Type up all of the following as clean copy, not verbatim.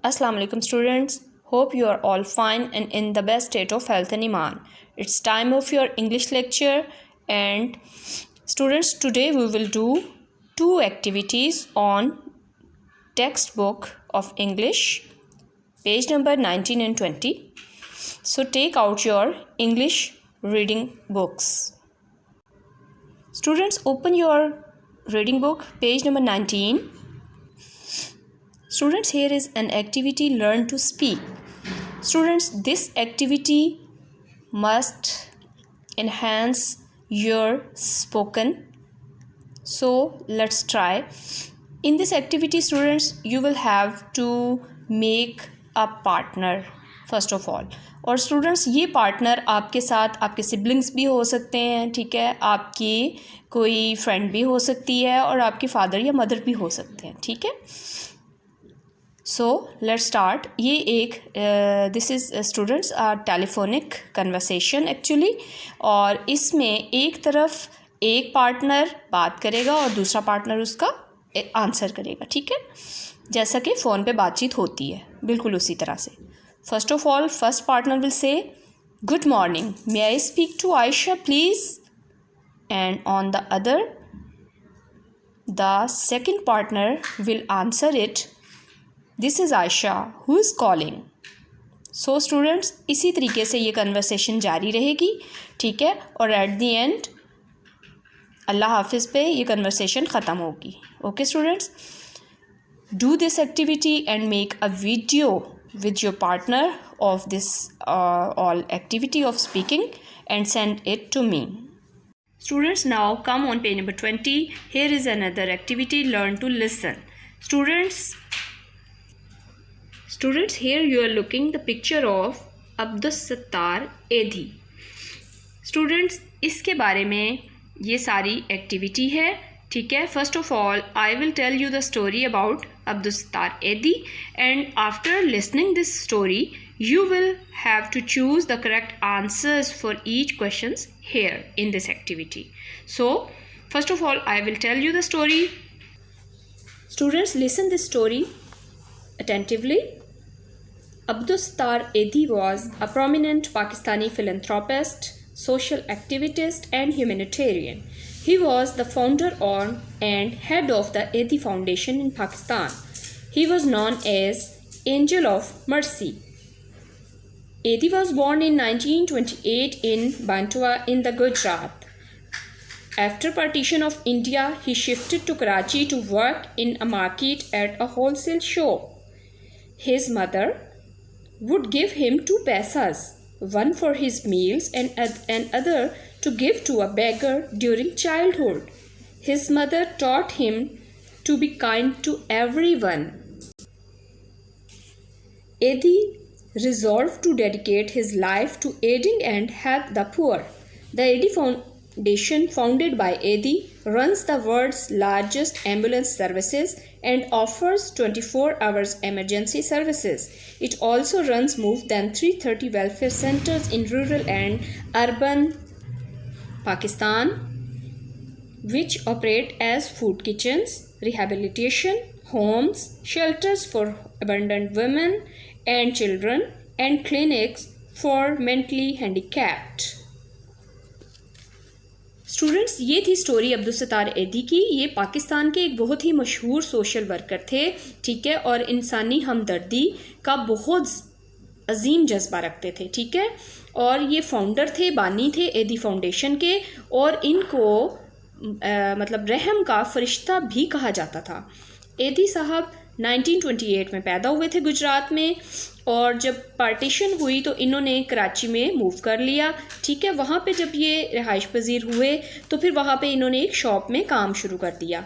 Assalamu alaikum students. Hope you are all fine and in the best state of health and iman. It's time of your English lecture, and students, today we will do two activities on textbook of English, page number 19 and 20. So take out your English reading books. Students, open your reading book, page number 19. Students, here is an activity, learn to speak. Students, this activity must enhance your spoken. So let's try. In this activity, students, you will have to make a partner first of all. और students, ये partner आपके साथ आपके siblings भी हो सकते हैं, ठीक है, आपकी कोई फ्रेंड भी हो सकती है और आपके फादर या मदर भी हो सकते हैं, ठीक है. So let's start. ये एक this is students telephonic conversation actually, और इसमें एक तरफ एक पार्टनर बात करेगा और दूसरा पार्टनर उसका आंसर करेगा, ठीक है, जैसा कि फ़ोन पे बातचीत होती है, बिल्कुल उसी तरह से. First of all, first partner will say good morning, may I speak to Ayesha please, and on the other the second partner will answer it, this is Ayesha who is calling. So students, इसी तरीके से ये conversation जारी रहेगी, ठीक है, और at the end अल्लाह हाफिज़ पे ये कन्वर्सेशन ख़त्म होगी. Okay students, do this activity and make a video with your partner of this all activity of speaking and send it to me. Students, now come on page number 20. Here is another activity, learn to listen. Students, here you are looking the picture of Abdus Sattar Edhi. Students, इसके बारे में ये सारी activity है, ठीक है. First of all I will tell you the story about Abdus Sattar Edhi, and after listening this story you will have to choose the correct answers for each questions here in this activity. So first of all I will tell you the story. Students, listen this story attentively. Abdus Sattar Edhi was a prominent Pakistani philanthropist, social activist and humanitarian. He was the founder and head of the Edhi Foundation in Pakistan. He was known as Angel of Mercy. Edhi was born in 1928 in Bantua in the Gujarat. After partition of India, he shifted to Karachi to work in a market at a wholesale shop. His mother would give him 2 paisas, one for his meals and other to give to a beggar during childhood. His mother taught him to be kind to everyone. Edhi resolved to dedicate his life to aiding and help the poor. The Edhi Foundation, founded by Edhi, runs the world's largest ambulance services and offers 24 hours emergency services. It also runs more than 330 welfare centers in rural and urban Pakistan, which operate as food kitchens, rehabilitation homes, shelters for abandoned women and children, and clinics for mentally handicapped. Students, ये थी story Abdus Sattar एधी की. ये पाकिस्तान के एक बहुत ही मशहूर social worker थे, ठीक है, और इंसानी हमदर्दी का बहुत अजीम जज्बा रखते थे, ठीक है, और ये फाउंडर थे, बानी थे एधी फाउंडेशन के, और इनको मतलब रहम का फरिश्ता भी कहा जाता था. एधी साहब 1928 में पैदा हुए थे गुजरात में, और जब पार्टीशन हुई तो इन्होंने कराची में मूव कर लिया, ठीक है. वहाँ पे जब ये रिहाइश पजीर हुए तो फिर वहाँ पे इन्होंने एक शॉप में काम शुरू कर दिया,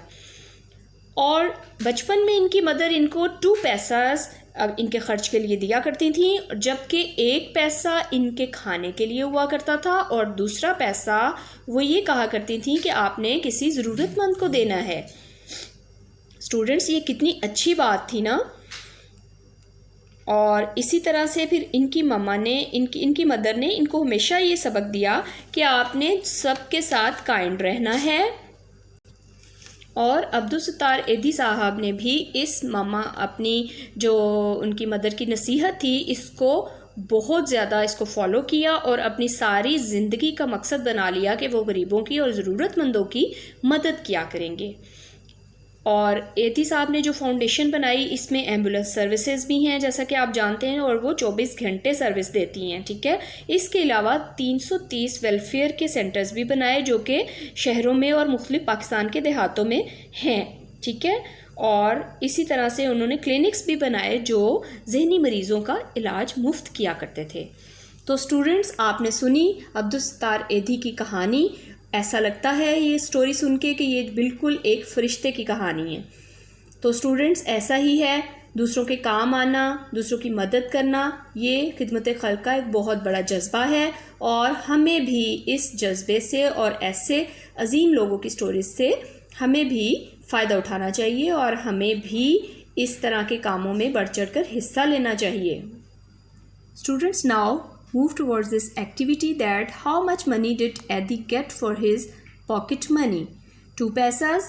और बचपन में इनकी मदर इनको 2 पैसास अब इनके ख़र्च के लिए दिया करती थी, जबकि 1 पैसा इनके खाने के लिए हुआ करता था और दूसरा पैसा वो ये कहा करती थी कि आपने किसी ज़रूरतमंद को देना है. स्टूडेंट्स, ये कितनी अच्छी बात थी ना. और इसी तरह से फिर इनकी मम्मा ने इनकी मदर ने इनको हमेशा ये सबक दिया कि आपने सबके साथ काइंड रहना है और अब्दुल सत्तार एधी साहब ने भी इस मामा अपनी जो उनकी मदर की नसीहत थी इसको बहुत ज़्यादा इसको फॉलो किया और अपनी सारी ज़िंदगी का मकसद बना लिया कि वो गरीबों की और ज़रूरतमंदों की मदद किया करेंगे। और एधी साहब ने जो फाउंडेशन बनाई इसमें एम्बुलेंस सर्विसेज भी हैं जैसा कि आप जानते हैं, और वो 24 घंटे सर्विस देती हैं, ठीक है। इसके अलावा 330 वेलफेयर के सेंटर्स भी बनाए जो कि शहरों में और मुख्तलिफ पाकिस्तान के देहातों में हैं, ठीक है। और इसी तरह से उन्होंने क्लिनिक्स भी बनाए जो जहनी मरीज़ों का इलाज मुफ्त किया करते थे। तो स्टूडेंट्स, आपने सुनी अब्दुल सत्तार एधी की कहानी। ऐसा लगता है ये स्टोरी सुन के कि ये बिल्कुल एक फरिश्ते की कहानी है। तो स्टूडेंट्स, ऐसा ही है, दूसरों के काम आना, दूसरों की मदद करना, ये खिदमत खल्क का एक बहुत बड़ा जज्बा है और हमें भी इस जज्बे से और ऐसे अजीम लोगों की स्टोरीज से हमें भी फ़ायदा उठाना चाहिए और हमें भी इस तरह के कामों में बढ़ चढ़ कर हिस्सा लेना चाहिए। Students, now move towards this activity. That how much money did Eddie get for his pocket money? 2 paisas,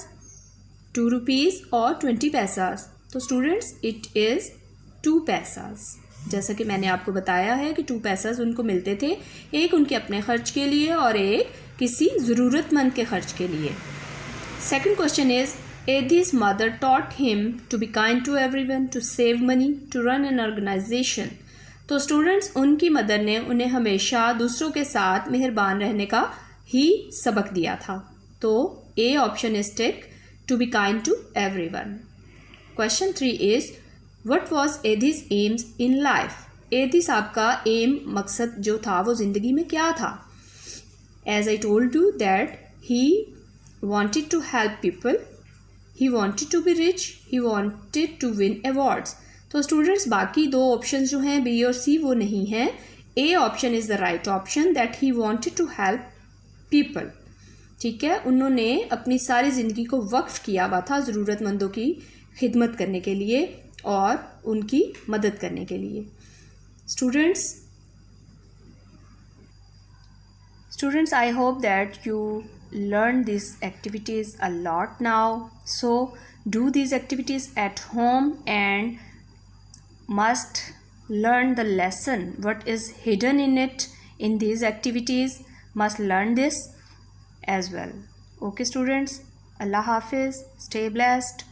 2 rupees और 20 paisas. तो स्टूडेंट्स, इट इज़ 2 paisas। जैसा कि मैंने आपको बताया है कि 2 paisas उनको मिलते थे, एक उनके अपने खर्च के लिए और एक किसी ज़रूरतमंद के खर्च के लिए। Second question is Eddie's mother taught him to be kind to everyone, to save money, to run an organization. तो स्टूडेंट्स, उनकी मदर ने उन्हें हमेशा दूसरों के साथ मेहरबान रहने का ही सबक दिया था। तो A option is tick, to be kind to everyone. Question 3 is what was Edhi's aims in life? Edhi साहब का एम, मकसद जो था वो ज़िंदगी में क्या था? As I told you that he wanted to help people, he wanted to be rich, he wanted to win awards. तो स्टूडेंट्स, बाकी 2 ऑप्शन जो हैं बी और सी वो नहीं हैं। A option is the right option, that he wanted to help people, ठीक है। उन्होंने अपनी सारी ज़िंदगी को वक्फ किया हुआ था ज़रूरतमंदों की खिदमत करने के लिए और उनकी मदद करने के लिए। Students, I hope that you learn these activities a lot now. So do these activities at home and must learn the lesson what is hidden in it. In these activities must learn this as well. Okay students, Allah Hafiz, stay blessed.